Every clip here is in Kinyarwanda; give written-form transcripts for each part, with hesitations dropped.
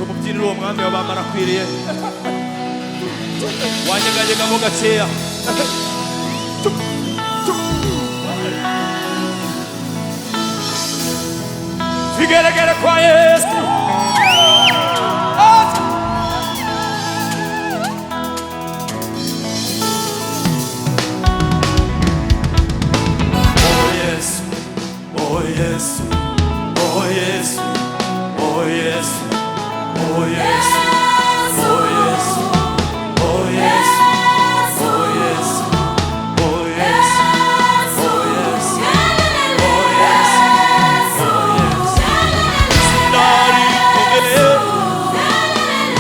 tumubyinire uwo mwami w'abamara akwiriye wanyeganyegamo gakeya twigeregere kwa Yesu. Oh Yesu, oh Yesu, oh Yesu, oh Yesu, oh Yesu, oh Yesu, oh Yesu, oh Yesu, oh Yesu, oh Yesu, oh Yesu. Sinari kogele,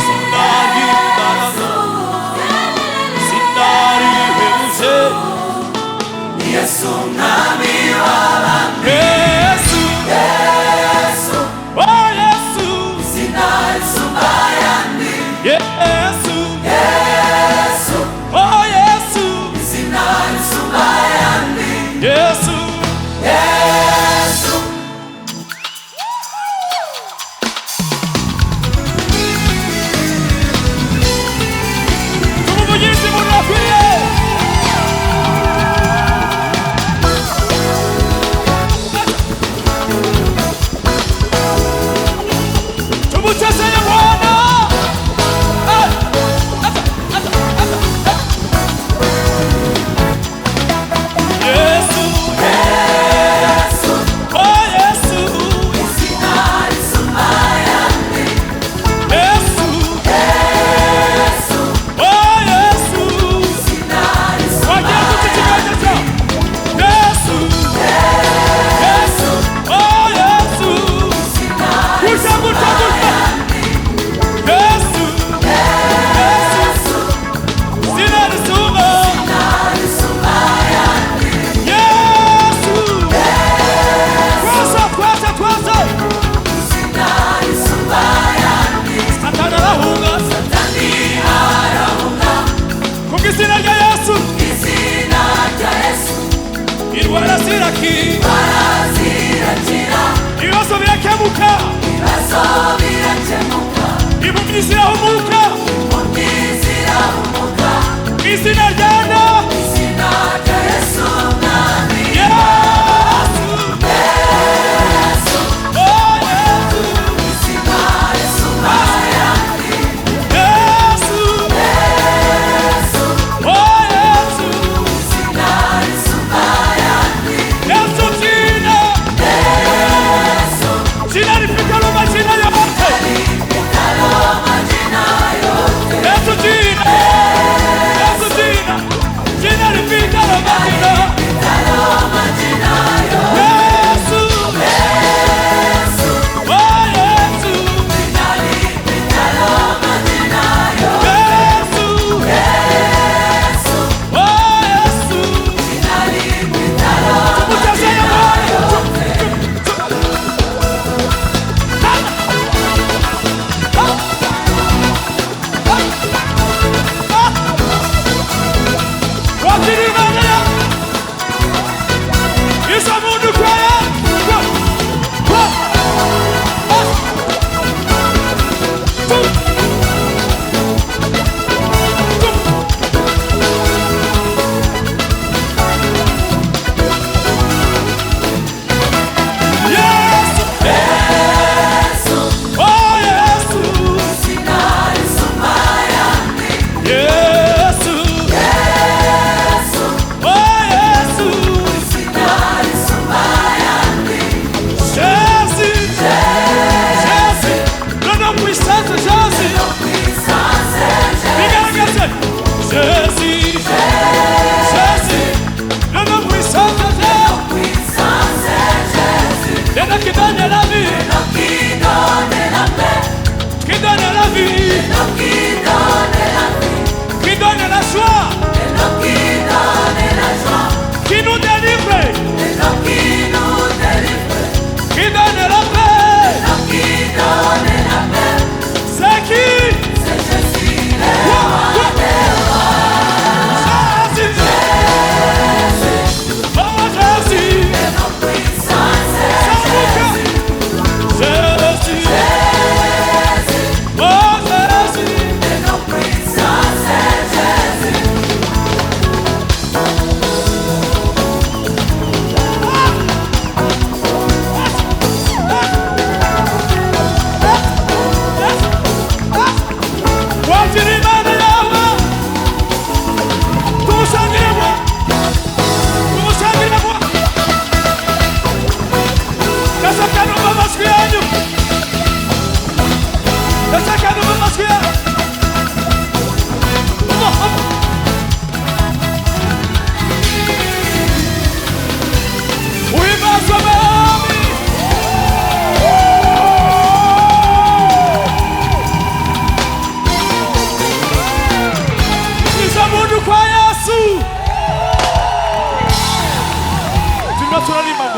sinari barazo, sinari heuze. Yesu nami wabambe. Jina lipita la majina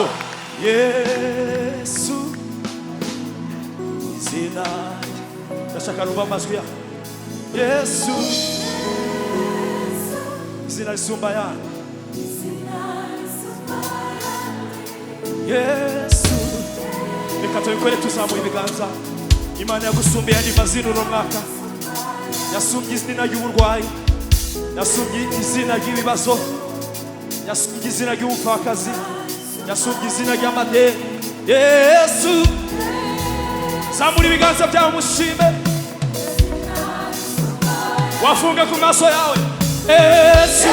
ngo Yesu izina. Ndashaka numva amajwi ya Yesu izina risumba ayandi. Yesu reka tubikore tuzamuye ibiganza. Imana yagusumbiye andi mazina uno mwaka. Yasumbye izina ry'uburwayi, yasumbye izina ry'ibibazo, yasumbye izina ry'ubupfakazi, yasumbye izina ry'amadeni. Yesu zamura ibiganza byawe umushime. Wafunga ku maso yawe. Yesu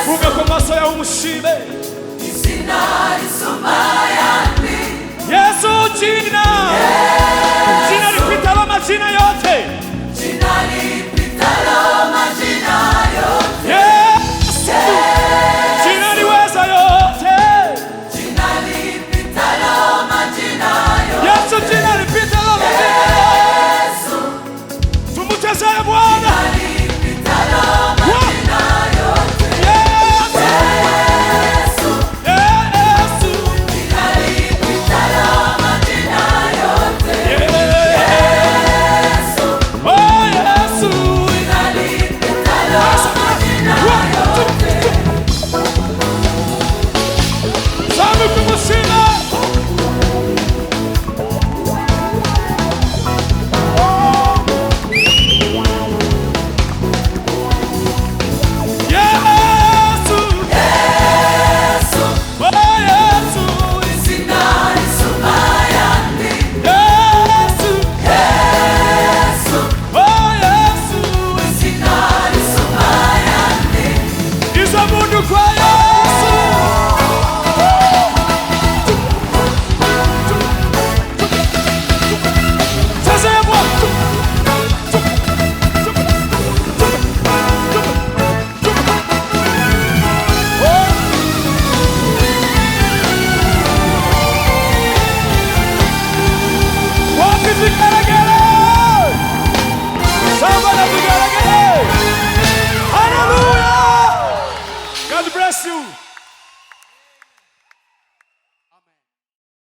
funga ku maso yawe umushime. Izina risumba ayandi. Yesu jina rifite amazina yose.